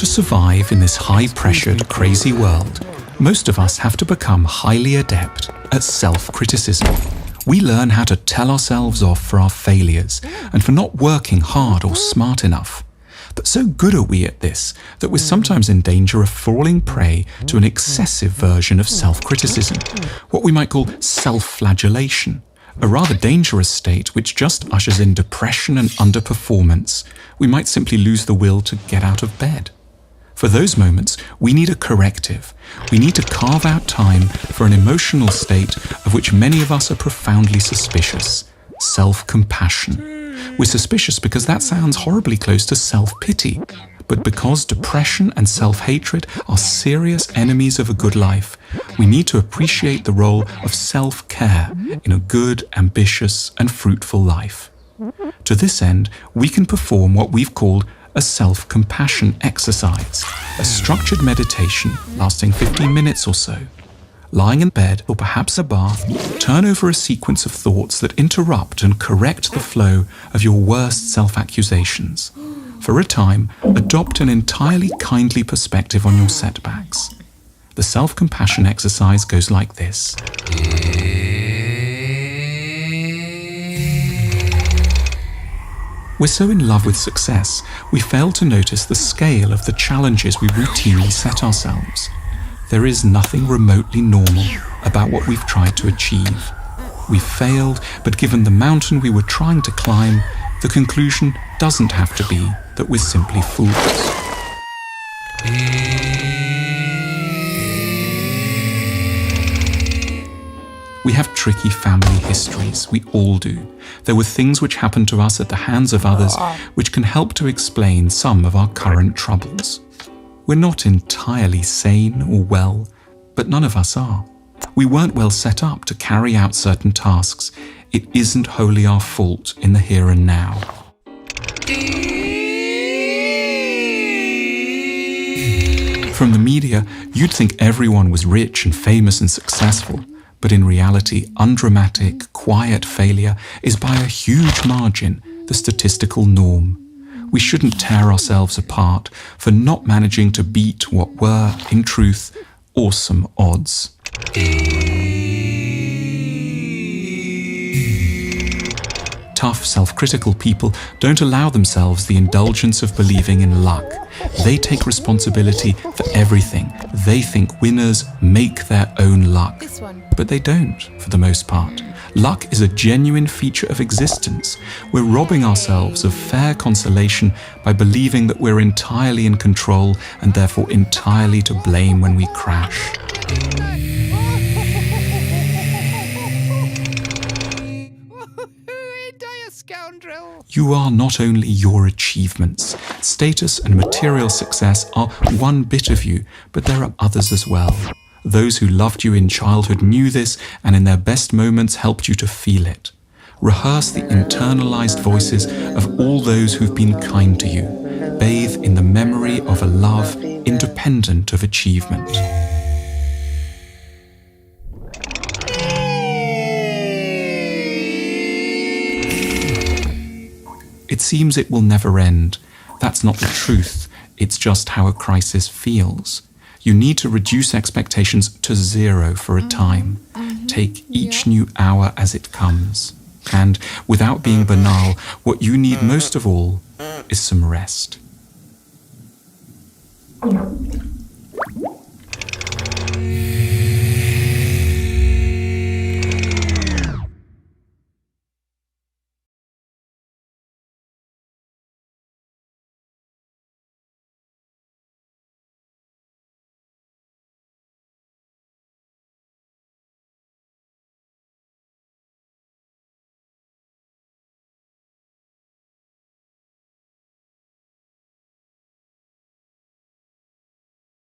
survive in this high-pressured, crazy world, most of us have to become highly adept at self-criticism. We learn how to tell ourselves off for our failures and for not working hard or smart enough. But so good are we at this that we're sometimes in danger of falling prey to an excessive version of self-criticism, what we might call self-flagellation, a rather dangerous state which just ushers in depression and underperformance. We might simply lose the will to get out of bed. For those moments, we need a corrective. We need to carve out time for an emotional state of which many of us are profoundly suspicious: self-compassion. We're suspicious because that sounds horribly close to self-pity, but because depression and self-hatred are serious enemies of a good life, we need to appreciate the role of self-care in a good, ambitious, and fruitful life. To this end, we can perform what we've called a self-compassion exercise, a structured meditation lasting 15 minutes or so. Lying in bed, or perhaps a bath, turn over a sequence of thoughts that interrupt and correct the flow of your worst self-accusations. For a time, adopt an entirely kindly perspective on your setbacks. The self-compassion exercise goes like this. We're so in love with success, we fail to notice the scale of the challenges we routinely set ourselves. There is nothing remotely normal about what we've tried to achieve. We've failed, but given the mountain we were trying to climb, the conclusion doesn't have to be that we're simply fools. We have tricky family histories, we all do. There were things which happened to us at the hands of others which can help to explain some of our current troubles. We're not entirely sane or well, but none of us are. We weren't well set up to carry out certain tasks. It isn't wholly our fault in the here and now. From the media, you'd think everyone was rich and famous and successful, but in reality, undramatic, quiet failure is by a huge margin the statistical norm. We shouldn't tear ourselves apart for not managing to beat what were, in truth, awesome odds. Tough, self-critical people don't allow themselves the indulgence of believing in luck. They take responsibility for everything. They think winners make their own luck. But they don't, for the most part. Luck is a genuine feature of existence. We're robbing ourselves of fair consolation by believing that we're entirely in control and therefore entirely to blame when we crash. You are not only your achievements. Status and material success are one bit of you, but there are others as well. Those who loved you in childhood knew this and in their best moments helped you to feel it. Rehearse the internalized voices of all those who've been kind to you. Bathe in the memory of a love independent of achievement. It seems it will never end. That's not the truth. It's just how a crisis feels. You need to reduce expectations to zero for a time. Take each new hour as it comes. And, without being banal, what you need most of all is some rest.